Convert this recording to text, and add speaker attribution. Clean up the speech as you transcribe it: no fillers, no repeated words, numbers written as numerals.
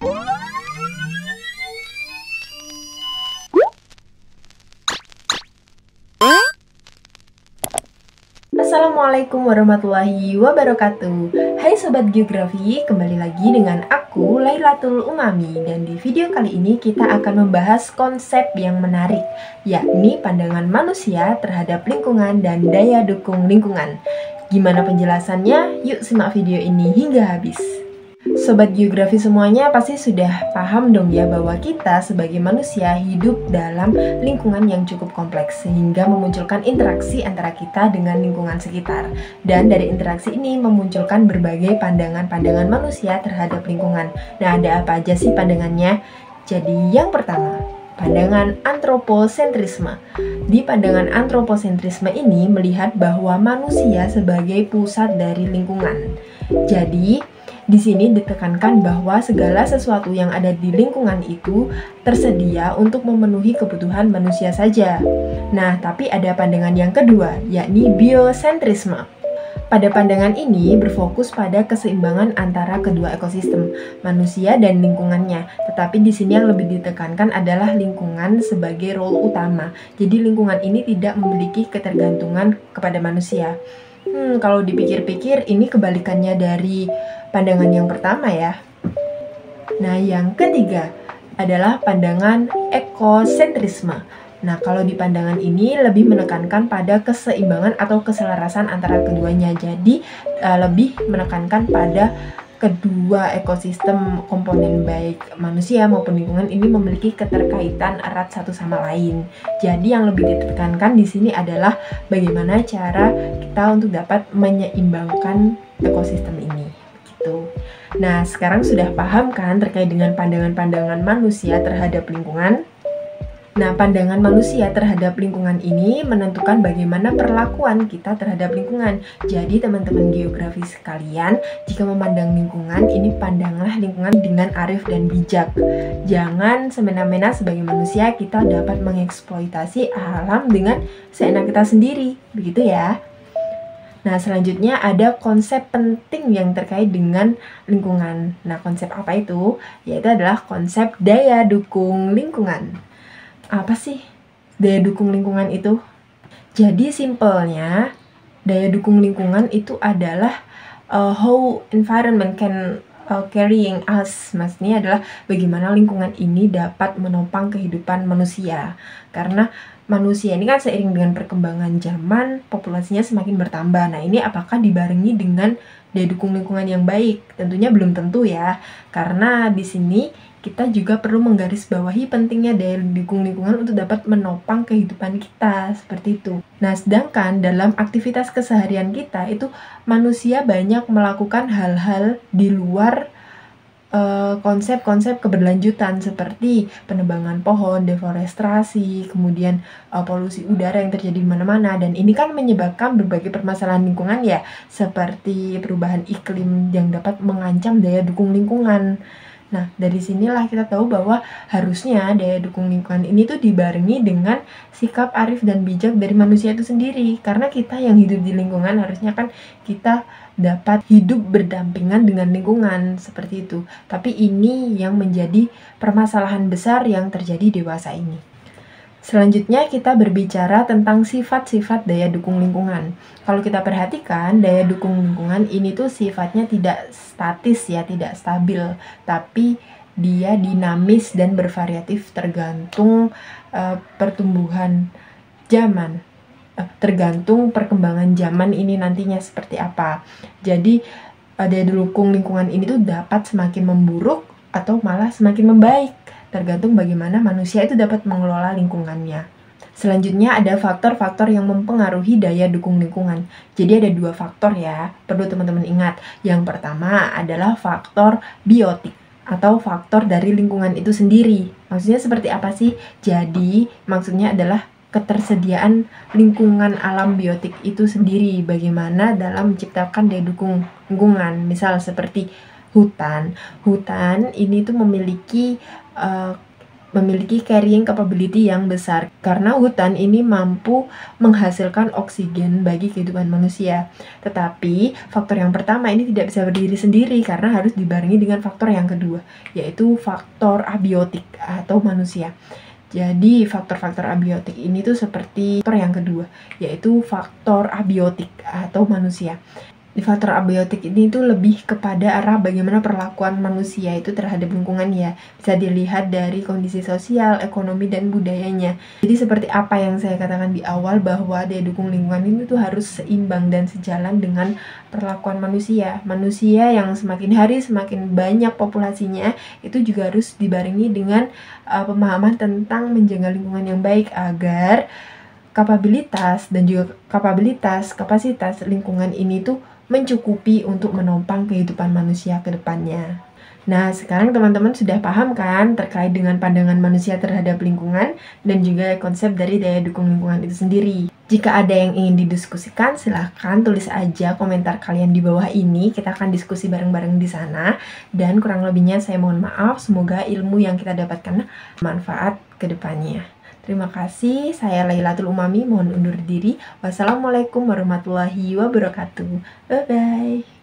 Speaker 1: Assalamualaikum warahmatullahi wabarakatuh. Hai Sobat Geografi, kembali lagi dengan aku Lailatul Umami. Dan di video kali ini kita akan membahas konsep yang menarik, yakni pandangan manusia terhadap lingkungan dan daya dukung lingkungan. Gimana penjelasannya? Yuk simak video ini hingga habis. Sobat Geografi semuanya pasti sudah paham dong ya bahwa kita sebagai manusia hidup dalam lingkungan yang cukup kompleks sehingga memunculkan interaksi antara kita dengan lingkungan sekitar. Dan dari interaksi ini memunculkan berbagai pandangan-pandangan manusia terhadap lingkungan. Nah, ada apa aja sih pandangannya? Jadi yang pertama, pandangan antroposentrisme. Di pandangan antroposentrisme ini melihat bahwa manusia sebagai pusat dari lingkungan. Jadi di sini ditekankan bahwa segala sesuatu yang ada di lingkungan itu tersedia untuk memenuhi kebutuhan manusia saja. Nah, tapi ada pandangan yang kedua, yakni biosentrisme. Pada pandangan ini berfokus pada keseimbangan antara kedua ekosistem, manusia dan lingkungannya. Tetapi di sini yang lebih ditekankan adalah lingkungan sebagai role utama. Jadi lingkungan ini tidak memiliki ketergantungan kepada manusia. Kalau dipikir-pikir ini kebalikannya dari pandangan yang pertama ya. Nah, yang ketiga adalah pandangan ekosentrisme. Nah, kalau di pandangan ini lebih menekankan pada keseimbangan atau keselarasan antara keduanya. Jadi, lebih menekankan pada kedua ekosistem komponen baik manusia maupun lingkungan ini memiliki keterkaitan erat satu sama lain. Jadi yang lebih ditekankan di sini adalah bagaimana cara kita untuk dapat menyeimbangkan ekosistem ini. Gitu. Nah, sekarang sudah paham kan terkait dengan pandangan-pandangan manusia terhadap lingkungan? Nah, pandangan manusia terhadap lingkungan ini menentukan bagaimana perlakuan kita terhadap lingkungan. Jadi, teman-teman geografi sekalian, jika memandang lingkungan, ini pandanglah lingkungan dengan arif dan bijak. Jangan semena-mena sebagai manusia kita dapat mengeksploitasi alam dengan seenak kita sendiri. Begitu ya. Nah, selanjutnya ada konsep penting yang terkait dengan lingkungan. Nah, konsep apa itu? Yaitu adalah konsep daya dukung lingkungan. Apa sih daya dukung lingkungan itu? Jadi simpelnya, daya dukung lingkungan itu adalah how environment can carrying us. Maksudnya adalah bagaimana lingkungan ini dapat menopang kehidupan manusia. Karena manusia ini kan seiring dengan perkembangan zaman, populasinya semakin bertambah. Nah, ini apakah dibarengi dengan daya dukung lingkungan yang baik? Tentunya belum tentu ya. Karena di sini kita juga perlu menggarisbawahi pentingnya daya dukung lingkungan untuk dapat menopang kehidupan kita, seperti itu. Nah, sedangkan dalam aktivitas keseharian kita itu manusia banyak melakukan hal-hal di luar konsep-konsep keberlanjutan seperti penebangan pohon, deforestasi, kemudian polusi udara yang terjadi di mana-mana, dan ini kan menyebabkan berbagai permasalahan lingkungan ya, seperti perubahan iklim yang dapat mengancam daya dukung lingkungan. Nah, dari sinilah kita tahu bahwa harusnya daya dukung lingkungan ini tuh dibarengi dengan sikap arif dan bijak dari manusia itu sendiri. Karena kita yang hidup di lingkungan harusnya kan kita dapat hidup berdampingan dengan lingkungan, seperti itu. Tapi ini yang menjadi permasalahan besar yang terjadi dewasa ini. Selanjutnya kita berbicara tentang sifat-sifat daya dukung lingkungan. Kalau kita perhatikan, daya dukung lingkungan ini tuh sifatnya tidak statis ya, tidak stabil, tapi dia dinamis dan bervariatif tergantung pertumbuhan zaman, tergantung perkembangan zaman ini nantinya seperti apa. Jadi daya dukung lingkungan ini tuh dapat semakin memburuk atau malah semakin membaik, tergantung bagaimana manusia itu dapat mengelola lingkungannya. Selanjutnya ada faktor-faktor yang mempengaruhi daya dukung lingkungan. Jadi ada dua faktor ya, perlu teman-teman ingat. Yang pertama adalah faktor biotik atau faktor dari lingkungan itu sendiri. Maksudnya seperti apa sih? Jadi maksudnya adalah ketersediaan lingkungan alam biotik itu sendiri. Bagaimana dalam menciptakan daya dukung lingkungan. Misal seperti hutan ini tuh memiliki memiliki carrying capability yang besar karena hutan ini mampu menghasilkan oksigen bagi kehidupan manusia. Tetapi faktor yang pertama ini tidak bisa berdiri sendiri karena harus dibarengi dengan faktor yang kedua, yaitu faktor abiotik atau manusia. Jadi faktor-faktor abiotik ini tuh seperti faktor yang kedua, yaitu faktor abiotik atau manusia. Di faktor abiotik ini tuh lebih kepada arah bagaimana perlakuan manusia itu terhadap lingkungan ya. Bisa dilihat dari kondisi sosial, ekonomi, dan budayanya. Jadi seperti apa yang saya katakan di awal bahwa daya dukung lingkungan ini tuh harus seimbang dan sejalan dengan perlakuan manusia. Manusia yang semakin hari semakin banyak populasinya itu juga harus dibarengi dengan pemahaman tentang menjaga lingkungan yang baik agar kapasitas lingkungan ini tuh mencukupi untuk menopang kehidupan manusia ke depannya. Nah, sekarang teman-teman sudah paham kan terkait dengan pandangan manusia terhadap lingkungan dan juga konsep dari daya dukung lingkungan itu sendiri. Jika ada yang ingin didiskusikan, silahkan tulis aja komentar kalian di bawah ini. Kita akan diskusi bareng-bareng di sana. Dan kurang lebihnya saya mohon maaf, semoga ilmu yang kita dapatkan bermanfaat ke depannya. Terima kasih, saya Lailatul Umami, mohon undur diri. Wassalamualaikum warahmatullahi wabarakatuh. Bye-bye.